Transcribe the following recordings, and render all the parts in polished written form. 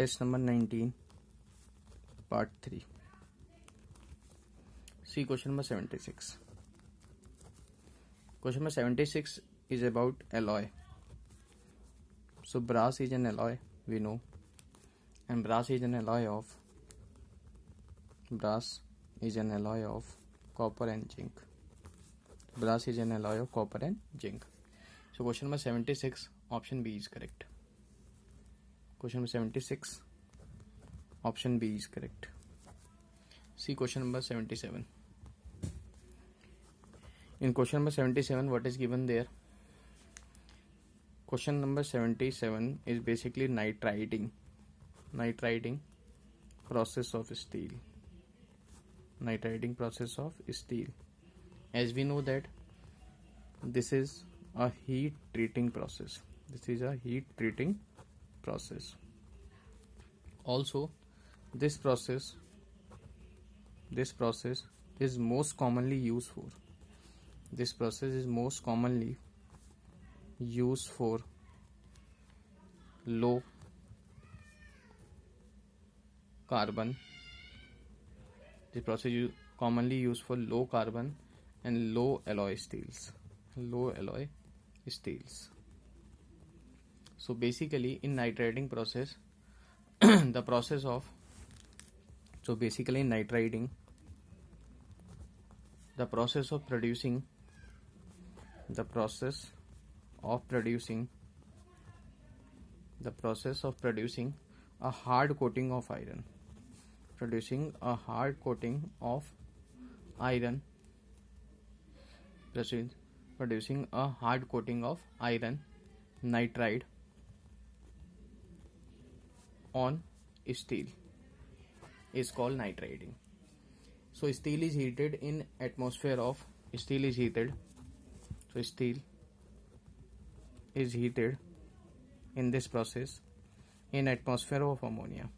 Test number 19, part 3. See question number 76. Question number 76 is about alloy. So brass is an alloy, we know, and brass is an alloy of copper and zinc. Brass is an alloy of copper and zinc. So question number 76, option B is correct. Question number 76, option B is correct. See question number 77. In question number 77, what is given there? Question number 77 is basically nitriding process of steel. Nitriding process of steel. As we know that this is a heat treating process. Also, this process is most commonly used for. This process is most commonly used for low carbon. This process is commonly used for low carbon and low alloy steels. So basically in nitriding process, the process of producing a hard coating of iron. Producing a hard coating of iron nitride on steel is called nitriding. So steel is heated in atmosphere of steel is heated in this process in atmosphere of ammonia.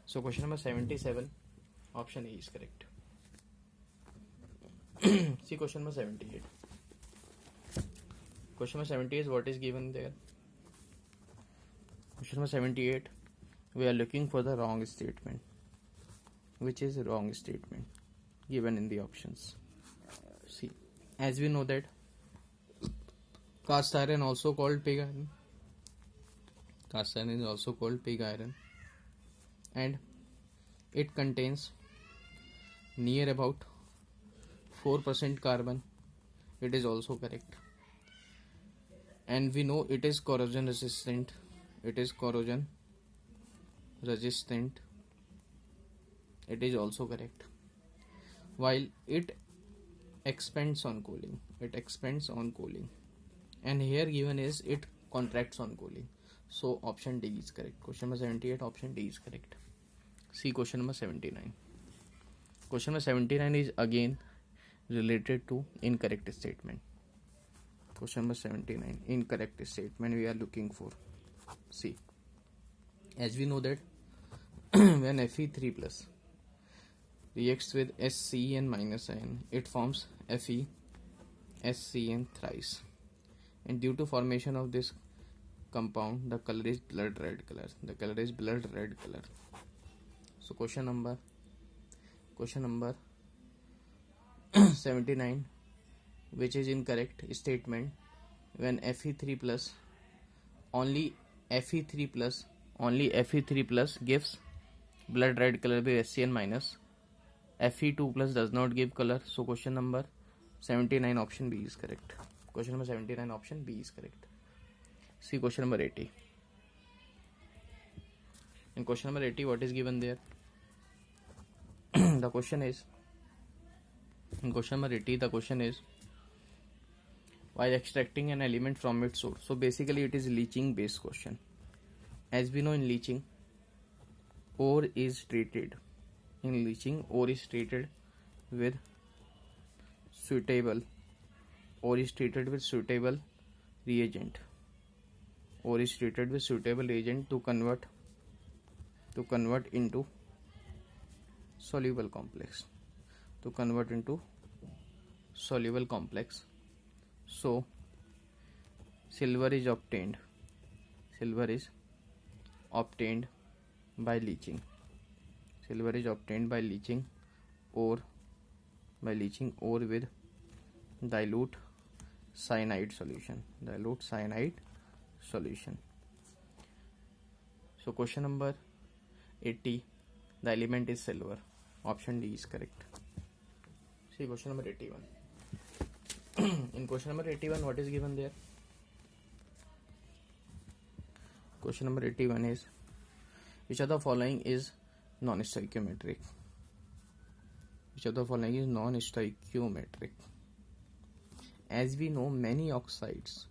So question number 77, option A is correct. See question number 78. Question number 78 is what is given there. Question number 78, we are looking for the wrong statement. Which is wrong statement given in the options? See, as we know that cast iron also called pig iron. Cast iron is also called pig iron, and it contains near about 4% carbon. It is also correct, and we know it is corrosion resistant. It is also correct. While it expands on cooling. And here given is it contracts on cooling. So option D is correct. Question number 78, option D is correct. See question number 79. Question number 79 is again related to incorrect statement. Question number 79, incorrect statement we are looking for. See, as we know that when Fe3 plus reacts with SCN minus ion, it forms FeSCN thrice, and due to formation of this compound, the color is blood red color. So question number 79, which is incorrect statement, when Fe3 plus only Fe3 plus gives blood red color with SCN minus. Fe2 plus does not give color. So question number 79, option B is correct. Question number 79, option B is correct. See question number 80. In question number 80, what is given there? The question is, while extracting an element from its source. So basically it is leaching based question. As we know, in leaching, ore is treated with suitable reagent. To convert into soluble complex. So silver is obtained by leaching. Silver is obtained by leaching ore with dilute cyanide solution. So question number 80, the element is silver. Option D is correct. See question number 81. In question number 81, what is given there? Question number 81 is, which of the following is non-stoichiometric? As we know, many oxides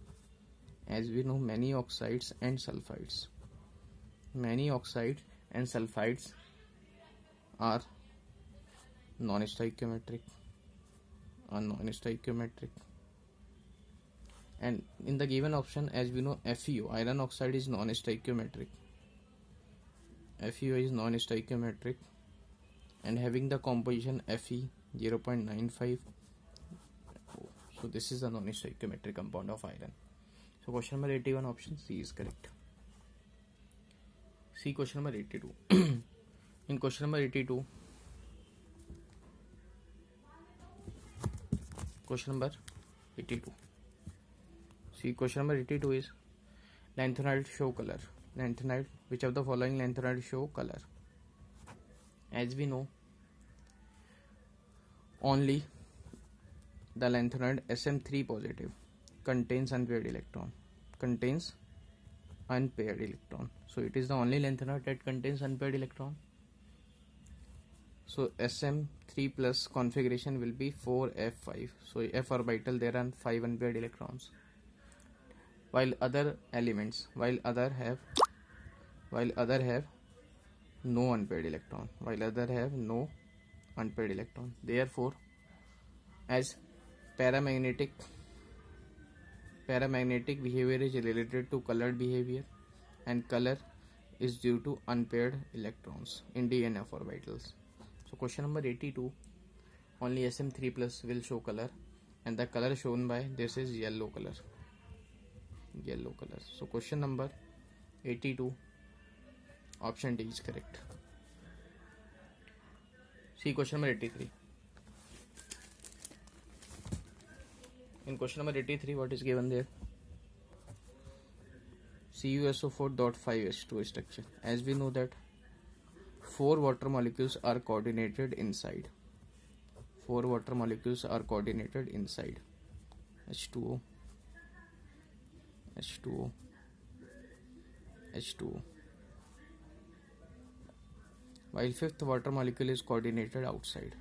and sulfides. Many oxides and sulfides are non-stoichiometric. And in the given option, as we know, FeO, iron oxide, is non-stoichiometric. And having the composition Fe 0.95. So this is the non-stoichiometric compound of iron. So question number 81, option C is correct. See question number 82. In question number 82, see question number 82 is lanthanide show color. Which of the following lanthanide show color? As we know, only the lanthanide Sm3 positive contains unpaired electron. So it is the only lanthanide that contains unpaired electron. So Sm3 plus configuration will be 4f5. So f orbital, there are 5 unpaired electrons. While other have no unpaired electron. Therefore, as paramagnetic behavior is related to colored behavior, and color is due to unpaired electrons in d and f orbitals. So question number 82, only Sm3 plus will show color, and the color shown by this is yellow color. So question number 82, option D is correct. See question number 83. In question number 83, what is given there? CuSO4.5H2 structure. As we know that 4 water molecules are coordinated inside. H2O. While fifth water molecule is coordinated outside.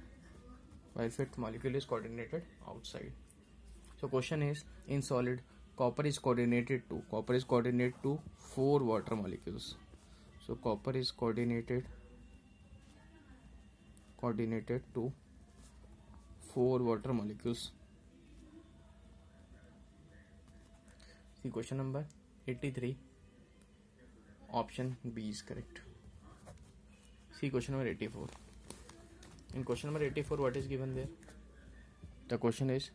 So question is, in solid, copper is coordinated to 4 water molecules. So copper is coordinated to 4 water molecules. See question number 83, option B is correct. See question number 84. In question number 84, what is given there? The question is,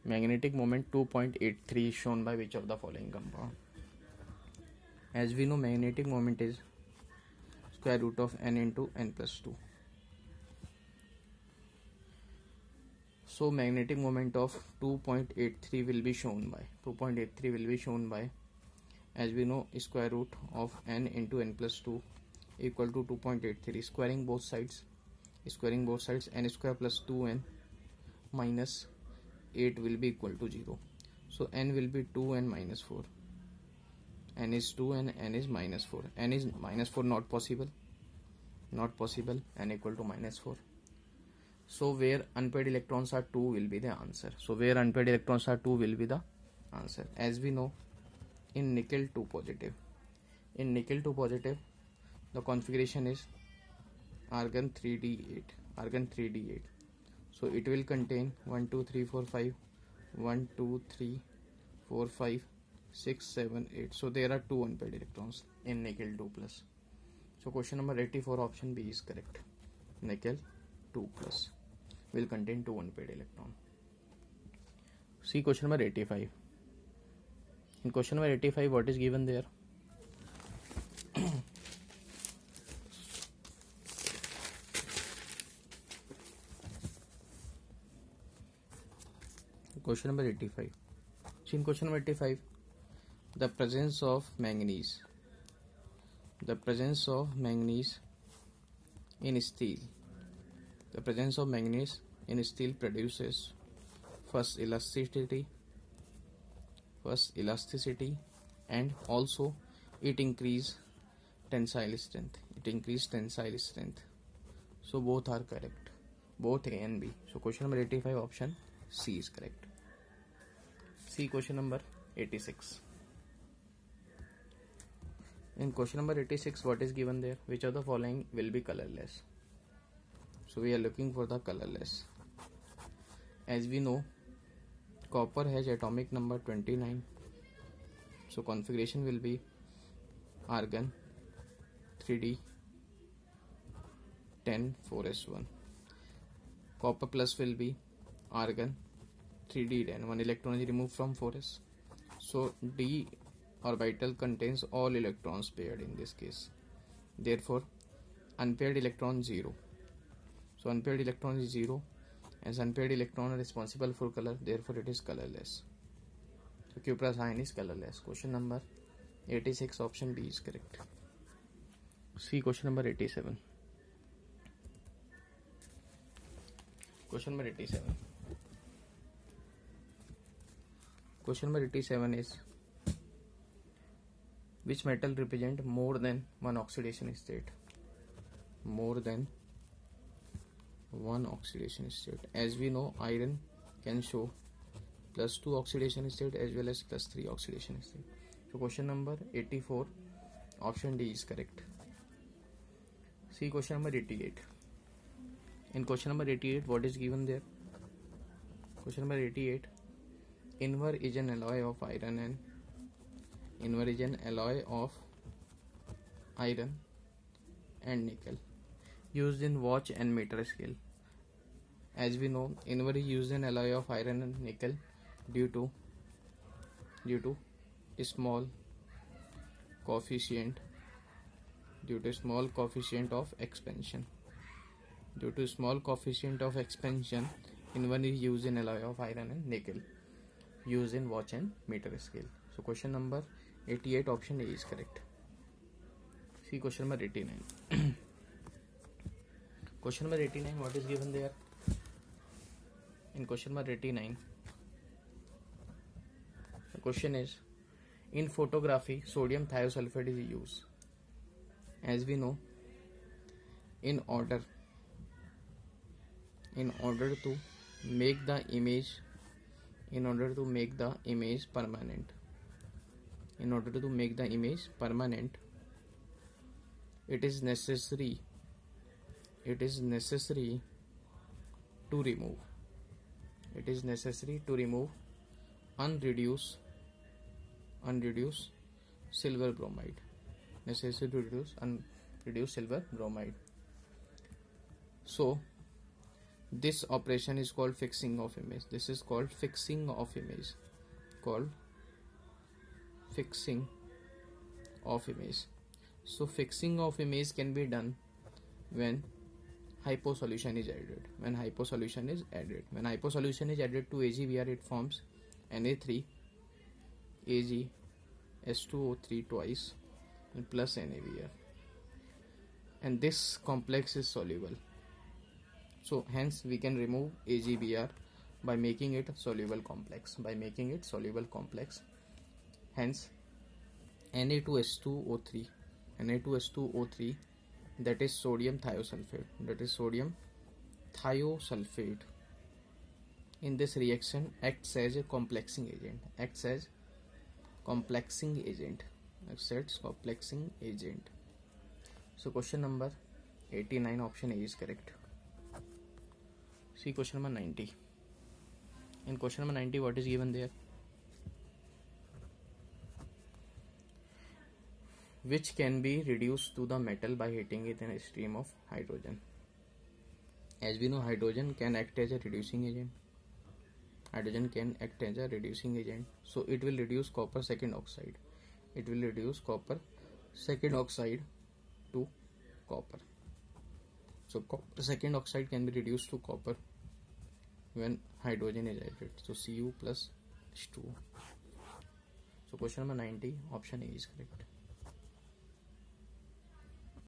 magnetic moment 2.83 is shown by which of the following compound? As we know, magnetic moment is square root of n into n plus 2. So magnetic moment of 2.83 will be shown by, as we know, square root of n into n plus 2 equal to 2.83. Squaring both sides, n square plus 2n minus 8 will be equal to 0. So n will be 2n minus 4. N is 2 and n is minus 4. N is minus 4, not possible. N equal to minus 4. So where unpaired electrons are 2 will be the answer. As we know, in nickel 2 positive, the configuration is argon 3d8. So it will contain 1 2 3 4 5 1 2 3 4 5 6 7 8. So there are 2 unpaired electrons in nickel 2 plus. So question number 84, option B is correct. Nickel 2 plus will contain 2 unpaired electrons. See question number 85. In question number 85, what is given there? Question number 85. So in question number 85, the presence of manganese in steel. The presence of manganese in steel produces first elasticity, and also it increase tensile strength. So both are correct, both A and B. So question number 85, option C is correct. See question number 86. In question number 86, what is given there? Which of the following will be colorless? So we are looking for the colorless. As we know, copper has atomic number 29. So configuration will be argon 3d 10 4s1. Copper plus will be argon 3d 10. One electron is removed from 4s. So d orbital contains all electrons paired in this case. Therefore, unpaired electron 0. So unpaired electron is 0. As unpaired electron are responsible for color, therefore it is colorless. So cuprous ion is colorless. Question number 86, option B is correct. See question number 87. Question number 87. Question number 87 is, which metal represent more than one oxidation state? More than one oxidation state. As we know, iron can show +2 oxidation state as well as +3 oxidation state. So question number 84, option D is correct. See question number 88. In question number 88, what is given there? Question number 88, invar is an alloy of iron and nickel used in watch and meter scale. As we know, invar is used in alloy of iron and nickel due to small coefficient of expansion. Invar is used in alloy of iron and nickel used in watch and meter scale. So question number 88, option A is correct. See question number 89. Question number 89, what is given there? In question number 89, the question is, in photography, sodium thiosulfate is used. As we know, in order to make the image permanent, it is necessary to remove unreduced silver bromide. So this operation is called fixing of image. So fixing of image can be done when hypo solution is added. When hypo solution is added to AgBr, it forms Na3 Ag S2O3 twice and plus NaBr, and this complex is soluble. So hence we can remove AgBr by making it soluble complex. Hence Na2S2O3, that is sodium thiosulfate, in this reaction acts as a complexing agent. So question number 89, option A is correct. See question number 90. In question number 90, what is given there? Which can be reduced to the metal by heating it in a stream of hydrogen. As we know, hydrogen can act as a reducing agent. hydrogen can act as a reducing agent, so it will reduce copper second oxide. It will reduce copper second oxide to copper. So copper second oxide can be reduced to copper when hydrogen is added. So Cu plus H2O. So question number 90, option A is correct.